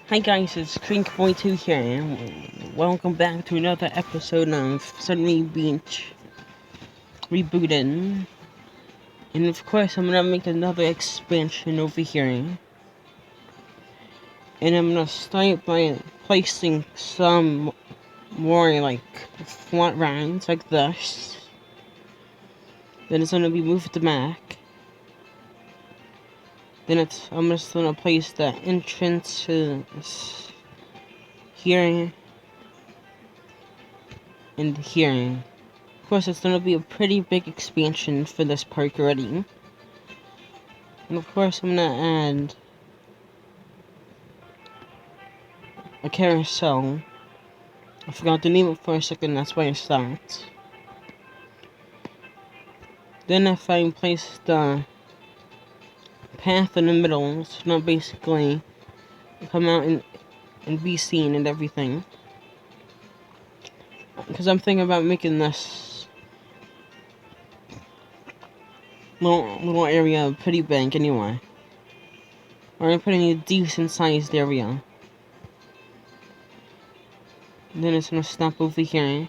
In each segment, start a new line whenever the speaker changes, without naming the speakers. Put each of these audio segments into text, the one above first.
Hi guys, it's Crink42 here, and welcome back to another episode of Sunray Beach Rebooted. And of course, I'm gonna make another expansion over here. And I'm gonna start by placing some more like flat rounds like this. Then it's gonna be moved to back. Then I'm just gonna place the entrances here and here. Of course, it's gonna be a pretty big expansion for this park already. And of course, I'm gonna add a carousel. I forgot to name it for a second, that's why I stopped. Then if I place the path in the middle, it's gonna basically come out and be seen and everything. Because I'm thinking about making this little area pretty big anyway. Or I'm putting a decent sized area. Then it's gonna stop over here.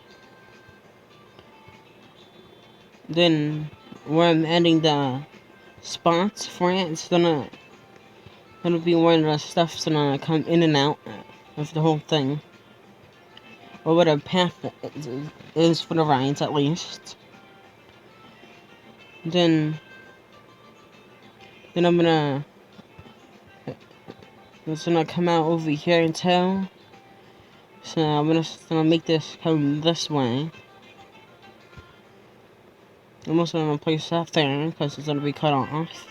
Then where I'm adding the spots for it, it's gonna be where the stuff's gonna come in and out of the whole thing. Or what a path is for the rides, at least. Then I'm gonna it's gonna come out over here too. So I'm gonna make this come this way. I'm also gonna place that there because it's gonna be cut off.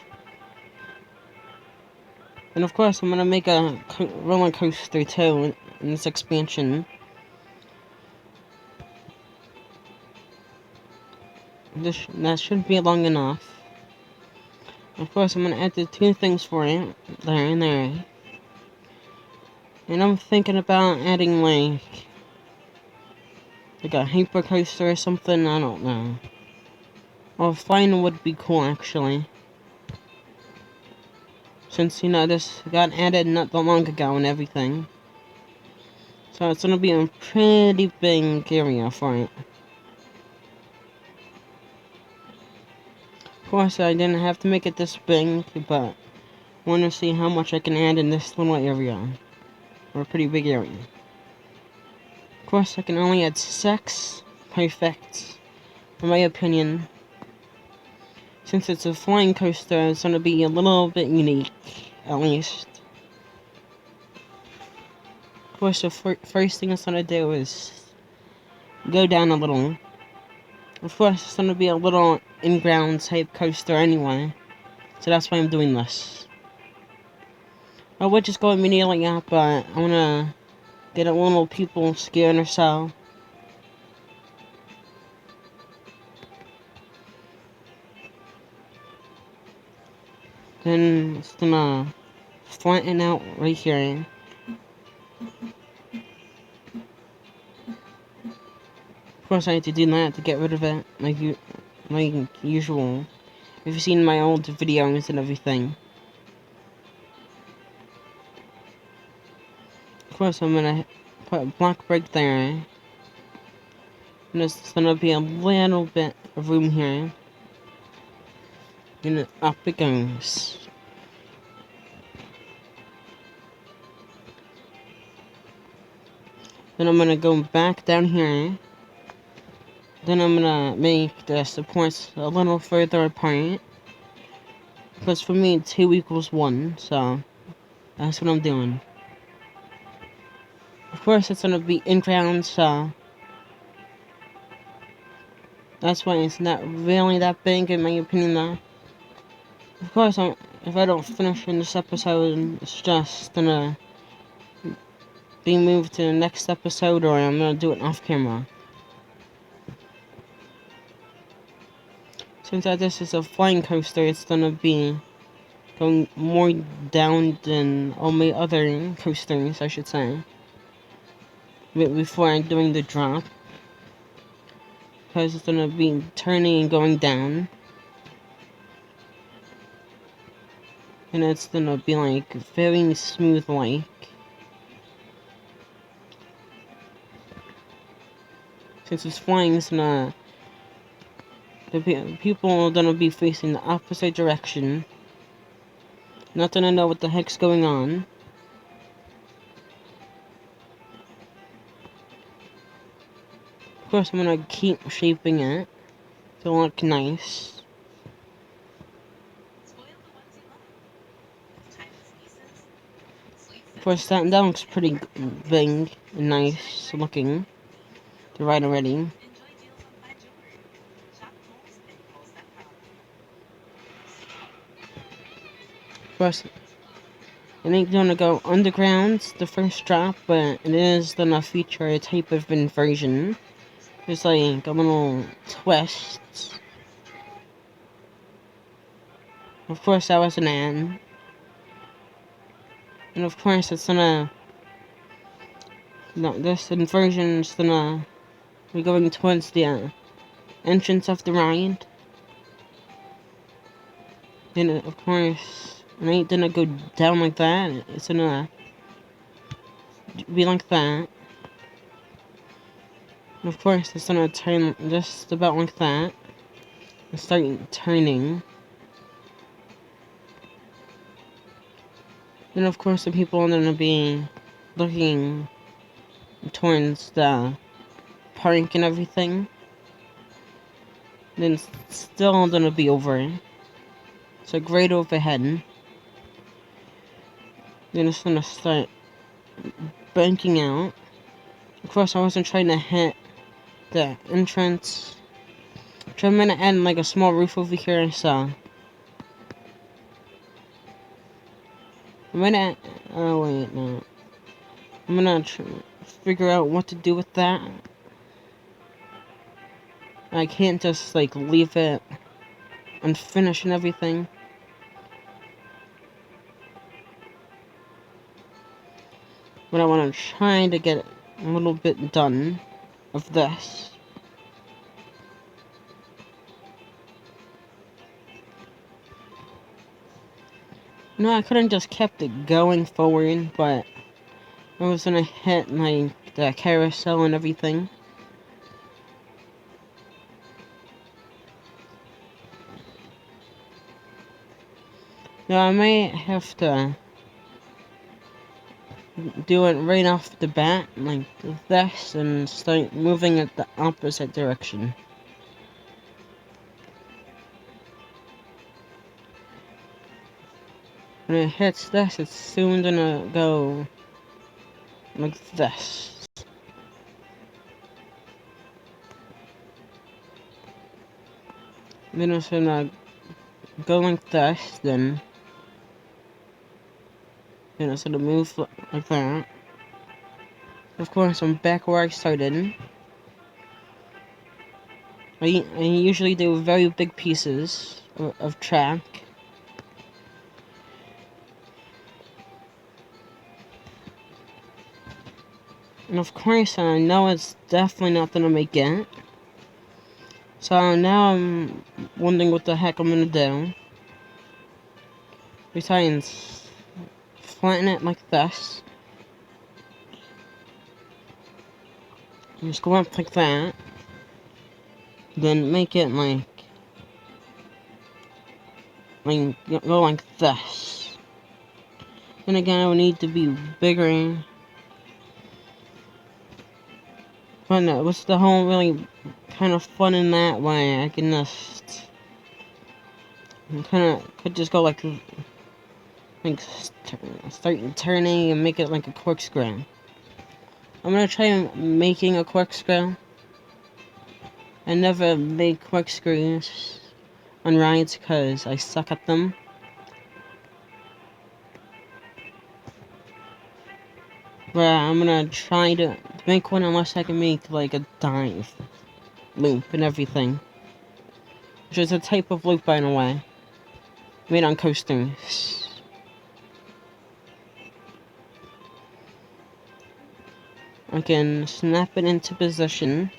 And of course, I'm gonna make a roller coaster too in this expansion. That should be long enough. Of course, I'm gonna add the two things for it, there and there. And I'm thinking about adding like a hyper coaster or something, I don't know. Or flying would be cool actually. Since, this got added not that long ago and everything. So it's gonna be a pretty big area for it. Of course, I didn't have to make it this big, but I want to see how much I can add in this little area. Or a pretty big area. Of course, I can only add 6. Perfect. In my opinion. Since it's a flying coaster, it's going to be a little bit unique, at least. Of course, the first thing it's going to do is go down a little. Of course, it's going to be a little in-ground type coaster anyway. So that's why I'm doing this. I would just go immediately up, but I want to get a little people scared or so. Then it's gonna flatten out right here. Of course, I had to do that to get rid of it, like usual. If you've seen my old videos and everything. Of course, I'm gonna put a block break there. And there's gonna be a little bit of room here. And up it goes. Then I'm gonna go back down here. Then I'm gonna make the supports a little further apart. Because for me, 2 equals 1, so that's what I'm doing. Of course, it's gonna be in-ground, so that's why it's not really that big, in my opinion, though. Of course, if I don't finish in this episode, it's just gonna be moved to the next episode, or I'm gonna do it off camera. Since this is a flying coaster, it's gonna be going more down than all my other coasters, I should say. Before I'm doing the drop. Because it's gonna be turning and going down. And it's gonna be like very smooth like. since it's flying, it's gonna, people are gonna be facing the opposite direction. Not gonna know what the heck's going on. Of course, I'm gonna keep shaping it to look nice. Of course, that looks pretty big and nice looking. The right already. Of course, it ain't gonna go underground the first drop, but it is gonna feature a type of inversion. There's like a little twist. Of course, that was an ad. And of course, it's gonna. No, this inversion is gonna be going towards the entrance of the ride. Then, of course, it ain't gonna go down like that. It's gonna be like that. And of course, it's gonna turn just about like that. And start turning. Then, of course, the people are gonna be looking towards the park and everything. Then it's still gonna be over. It's like right overhead. Then it's gonna start banking out. Of course, I wasn't trying to hit the entrance. I'm gonna add like a small roof over here, so I'm gonna. Oh wait, no. I'm gonna figure out what to do with that. I can't just like leave it unfinished and everything. But I want to try to get a little bit done of this. No, I couldn't just kept it going forward, but I was gonna hit like the carousel and everything. Now I might have to do it right off the bat, like this, and start moving it the opposite direction. When it hits this, it's soon gonna go like this. Then it's gonna go like this, then it's gonna move like that. Of course, I'm back where I started. I usually do very big pieces of track. And of course, I know it's definitely not gonna make it. So now I'm wondering what the heck I'm gonna do. Besides, flatten it like this. Just go up like that. Then make it go like this. Then again, I would need to be bigger. But no, what's the whole really kind of fun in that way? I can just could just go like start turning and make it like a corkscrew. I'm gonna try making a corkscrew. I never make corkscrews on rides because I suck at them. But I'm gonna try to make one unless I can make like a dive loop and everything. Which is a type of loop, by the way, made on coasters. I can snap it into position.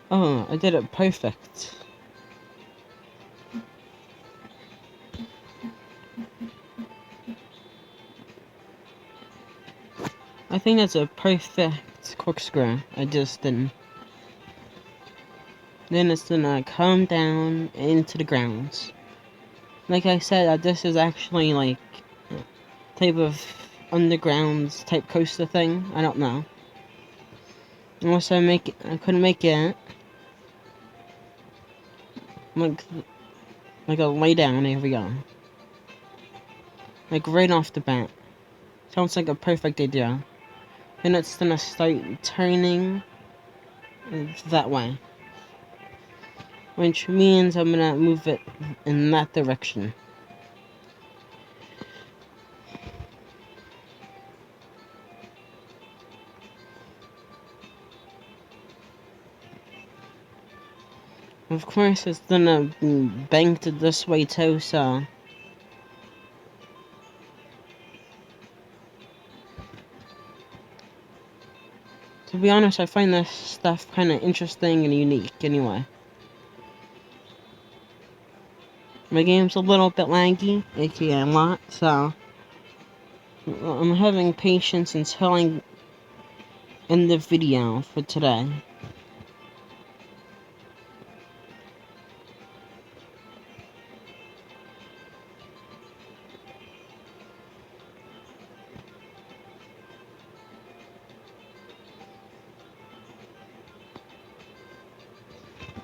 Oh, I did it perfect. I think that's a perfect corkscrew. I just didn't. Then it's gonna come down into the grounds. Like I said, this is actually like type of underground type coaster thing. I don't know. Unless I couldn't make it like a lay down. Here we go. Like right off the bat. Sounds like a perfect idea. Then it's gonna start turning that way. Which means I'm gonna move it in that direction. Of course, it's gonna be banked this way too, so. To be honest, I find this stuff kind of interesting and unique anyway. My game's a little bit laggy, aka a lot, so I'm having patience until I end the video for today.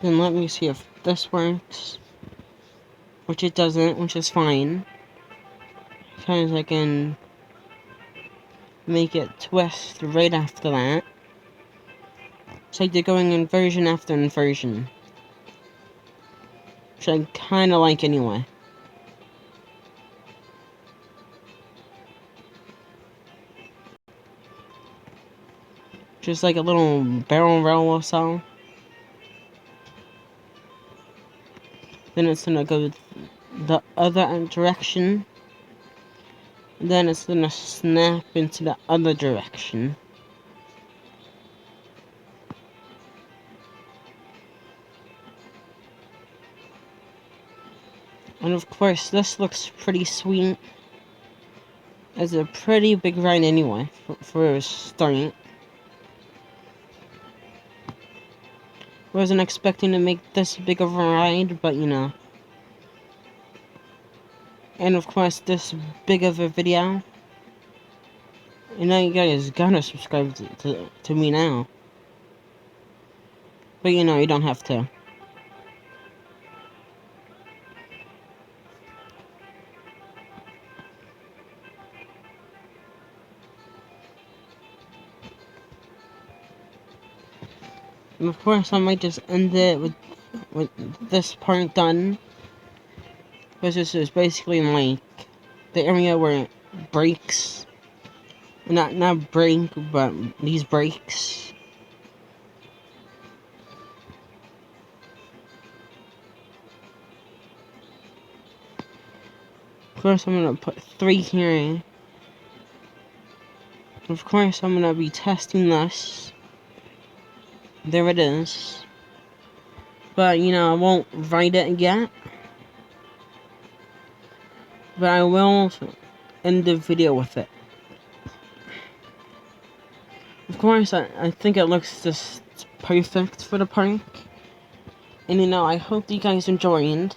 Then let me see if this works. Which it doesn't, which is fine. Because I can make it twist right after that. It's like they're going inversion after inversion. Which I kinda like anyway. Just like a little barrel roll or so. Then it's gonna go the other direction. Then it's gonna snap into the other direction. And of course, this looks pretty sweet. It's a pretty big ride anyway, for a start. Wasn't expecting to make this big of a ride, but you know. And of course, this big of a video. You know, you guys gotta subscribe to me now. But you know, you don't have to. And of course, I might just end it with this part done. Because this is basically like the area where it breaks. Not break, but these breaks. Of course, I'm gonna put 3 here. Of course, I'm gonna be testing this. There it is. But, you know, I won't write it yet. But I will end the video with it. Of course, I think it looks just perfect for the park. And, you know, I hope you guys enjoyed.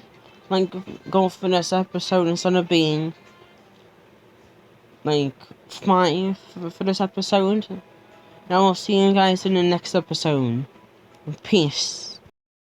Like, go for this episode instead of being, like, 5 for this episode. And I will see you guys in the next episode. Peace.